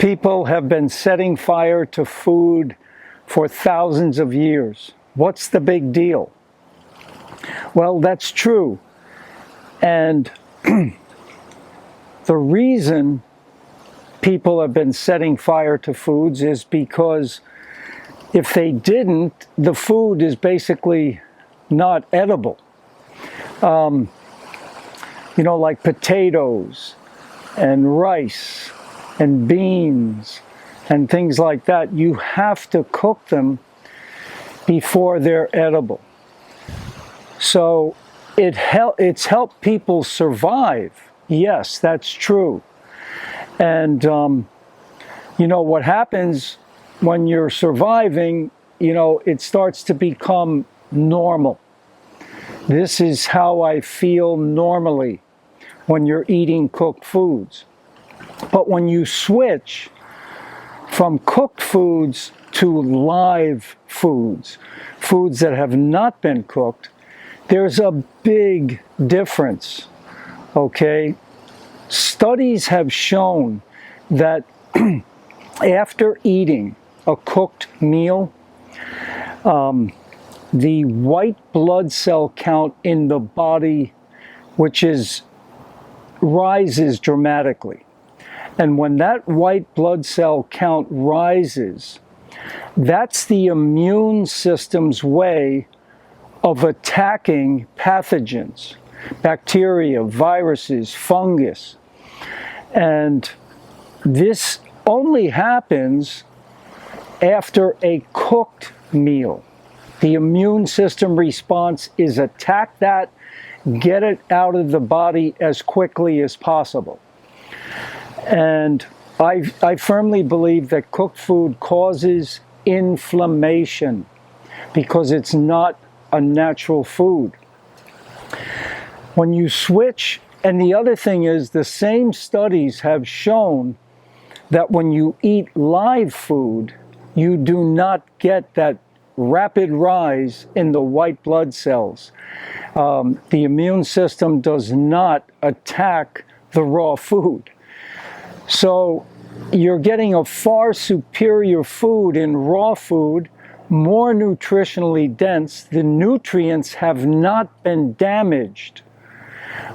People have been setting fire to food for thousands of years. What's the big deal? Well, that's true. And the reason people have been setting fire to foods is because if they didn't, the food is basically not edible. Like potatoes and rice and beans and things like that. You have to cook them before they're edible. So it's helped people survive. Yes, that's true. And, what happens when you're surviving, it starts to become normal. This is how I feel normally when you're eating cooked foods. But when you switch from cooked foods to live foods, foods that have not been cooked, there's a big difference, okay? Studies have shown that after eating a cooked meal, the white blood cell count in the body, rises dramatically. And when that white blood cell count rises, that's the immune system's way of attacking pathogens, bacteria, viruses, fungus. And this only happens after a cooked meal. The immune system response is attack that, get it out of the body as quickly as possible. And I firmly believe that cooked food causes inflammation because it's not a natural food. When you switch, and the other thing is the same studies have shown that when you eat live food, you do not get that rapid rise in the white blood cells. The immune system does not attack the raw food. So you're getting a far superior food in raw food, more nutritionally dense. The nutrients have not been damaged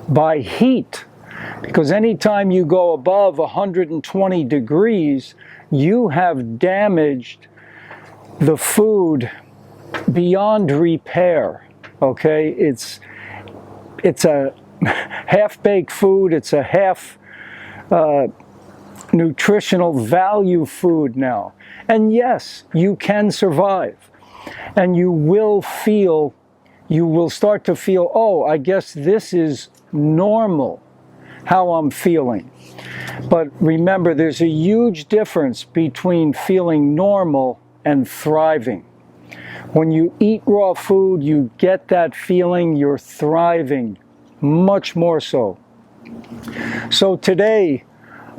by heat, because anytime you go above 120 degrees, you have damaged the food beyond repair. Okay, it's a half-baked food. It's a half nutritional value food now. And yes, you can survive, and you will start to feel, oh, I guess this is normal, how I'm feeling. But remember, there's a huge difference between feeling normal and thriving. When you eat raw food, you get that feeling you're thriving, much more so. So today,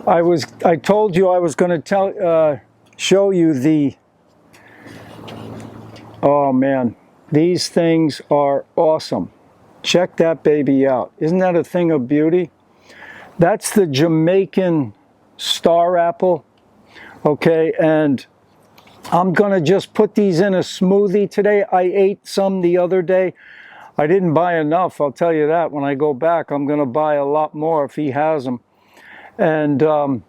I told you I was going to show you oh man, these things are awesome. Check that baby out. Isn't that a thing of beauty? That's the Jamaican star apple, okay, and I'm going to just put these in a smoothie today. I ate some the other day. I didn't buy enough, I'll tell you that. When I go back, I'm going to buy a lot more if he has them. And I'm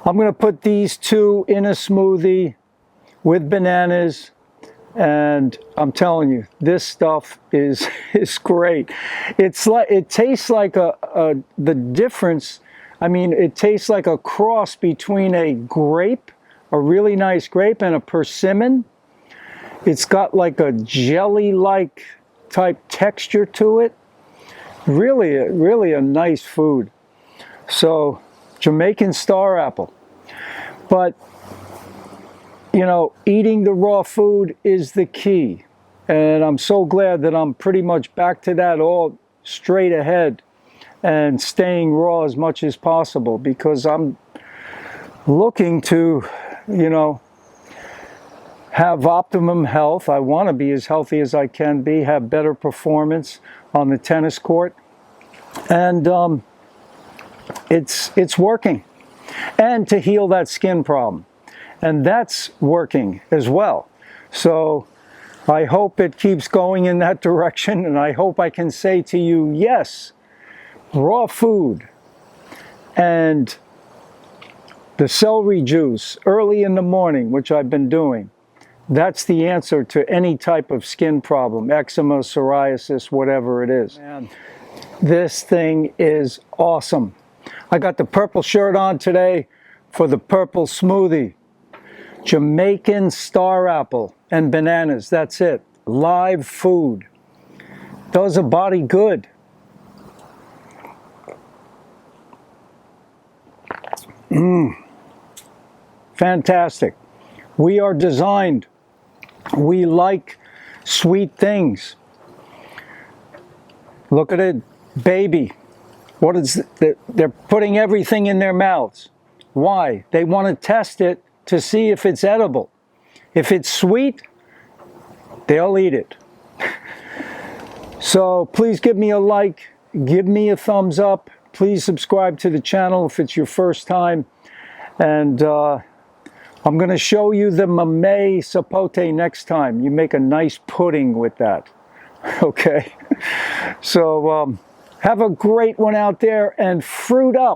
going to put these two in a smoothie with bananas. And I'm telling you, this stuff is great. It tastes like the difference. I mean, it tastes like a cross between a grape, a really nice grape, and a persimmon. It's got like a jelly-like type texture to it. Really a nice food. So, Jamaican star apple. But eating the raw food is the key. And I'm so glad that I'm pretty much back to that all straight ahead and staying raw as much as possible, because I'm looking to, have optimum health. I want to be as healthy as I can be, have better performance on the tennis court. And it's working. and to heal that skin problem. And that's working as well. So I hope it keeps going in that direction, and I hope I can say to you, yes, raw food and the celery juice early in the morning, which I've been doing, that's the answer to any type of skin problem, eczema, psoriasis, whatever it is. Man, this thing is awesome. I got the purple shirt on today for the purple smoothie. Jamaican star apple and bananas, that's it. Live food. Does a body good. Fantastic. We are designed. We like sweet things. Look at it, baby. What is they're putting everything in their mouths. Why? They want to test it to see if it's edible. If it's sweet, they'll eat it. So please give me a like, give me a thumbs up. Please subscribe to the channel if it's your first time. And I'm going to show you the mamey sapote next time. You make a nice pudding with that. Okay? So have a great one out there and fruit up.